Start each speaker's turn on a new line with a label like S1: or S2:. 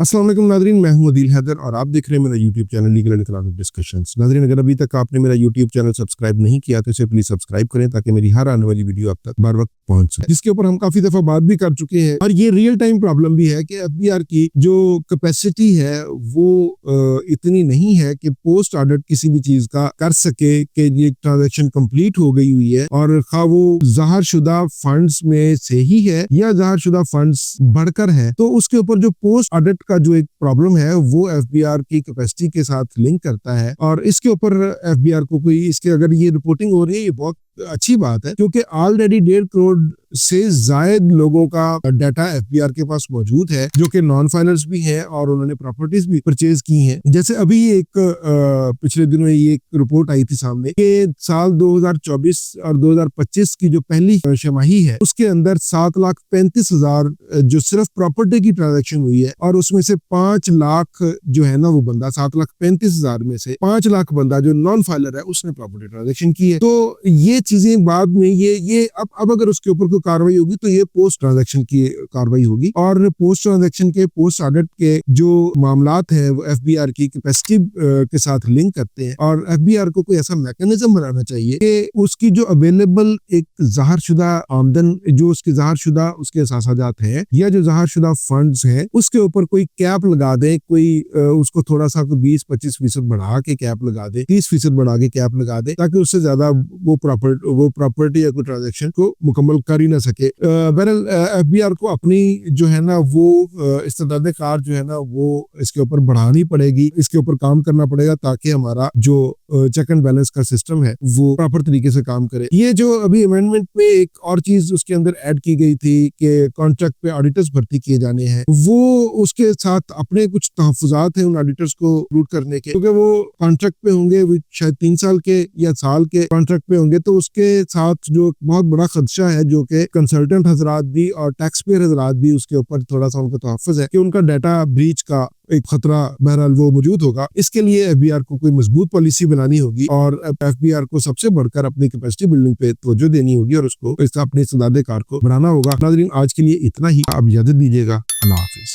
S1: अस्सलाम वालेकुम नादरीन, मैं हूं अदील हैदर और आप देख रहे हैं मेरा YouTube channel legal and economic discussions. Nadreen, अगर अभी तक आपने मेरा यूट्यूब चैनल सब्सक्राइब नहीं किया तो इसे प्लीज सब्सक्राइब करें ताकि मेरी हर आने वाली वीडियो आप तक बर वक्त पहुंच सके, जिसके ऊपर हम काफी दफा बात भी कर चुके हैं। और ये रियल टाइम प्रॉब्लम भी है कि एफबीआर की जो कैपेसिटी है वो इतनी नहीं है कि पोस्ट ऑडिट किसी भी चीज का कर सके कि ये ट्रांजेक्शन कंप्लीट हो गई हुई है, और खा वो ज़ाहिर शुदा फंड्स में से ही है या ज़ाहिर शुदा फंड्स बढ़कर है, तो उसके ऊपर जो पोस्ट ऑडिट का जो एक प्रॉब्लम है वो एफबीआर की कैपेसिटी के साथ लिंक करता है। और इसके ऊपर एफबीआर को कोई इसके अगर ये रिपोर्टिंग हो रही है, ये बहुत अच्छी बात है, क्योंकि ऑलरेडी 1.5 करोड़ से जायद लोगों का डाटा एफबीआर के पास मौजूद है, जो कि नॉन फाइलर्स भी हैं और उन्होंने प्रॉपर्टीज भी परचेज की हैं। जैसे अभी एक पिछले दिनों ये एक रिपोर्ट आई थी सामने कि साल 2024 और 2025 की जो पहली छमाही है उसके अंदर 7,35,000 जो सिर्फ प्रॉपर्टी की ट्रांजेक्शन हुई है, और उसमें से 5 लाख जो है ना वो बंदा 7,35,000 में से 5 लाख बंदा जो नॉन फाइलर है उसने प्रॉपर्टी ट्रांजेक्शन की है। तो ये चीजें बाद में ये अब अगर उसके ऊपर कोई कार्रवाई होगी तो ये पोस्ट ट्रांजैक्शन की कार्रवाई होगी, और पोस्ट ट्रांजैक्शन के पोस्ट ऑडिट के जो मामलात हैं वो एफबीआर की कैपेसिटी के साथ लिंक करते हैं। और एफबीआर को कोई ऐसा मैकेनिज्म बनाना चाहिए कि उसकी जो अवेलेबल एक ज़ाहिर शुदा आमदन, जो उसके ज़ाहिर शुदा उसके असासाजात हैं या जो ज़ाहिर शुदा फंड्स हैं, उसके ऊपर कोई कैप लगा दे, कोई उसको थोड़ा सा 20-25% बढ़ा के कैप लगा दे, 30% बढ़ा के कैप लगा दे, ताकि उससे ज्यादा वो प्रॉपर्टी या कोई ट्रांजैक्शन को मुकम्मल कर ही ना सके। बहरहाल एफबीआर को अपनी जो है ना वो इस्तेदाद कार जो है ना वो इसके ऊपर बढ़ानी पड़ेगी, इसके ऊपर काम करना पड़ेगा ताकि हमारा जो चेक एंड बैलेंस का सिस्टम है वो प्रॉपर तरीके से काम करे। ये जो अभी अमेंडमेंट में एक और चीज उसके अंदर ऐड की गई थी कि कॉन्ट्रैक्ट पे ऑडिटर्स भर्ती किए जाने हैं, वो उसके साथ अपने कुछ तहफुजात हैं उन ऑडिटर्स को रूट करने के, क्योंकि वो कॉन्ट्रैक्ट पे होंगे, शायद 3 साल के या साल के कॉन्ट्रैक्ट पे होंगे, तो उसके साथ जो बहुत बड़ा खदशा है जो कि कंसल्टेंट हजरात भी और टैक्स पेयर हजरात भी उसके ऊपर थोड़ा सा उनका तहफ़्फ़ुज़ है कि उनका डाटा ब्रीच का एक खतरा बहरहाल वो मौजूद होगा। इसके लिए एफबीआर को कोई मजबूत पॉलिसी बनानी होगी और एफबीआर को सबसे बढ़कर अपनी कैपेसिटी बिल्डिंग पे तवज्जो देनी होगी और उसको अपनी इस्तेदाद कार को बढ़ाना होगा। नाज़रीन, आज के लिए इतना ही, आप इजाजत दीजिएगा। अल्लाह हाफिज।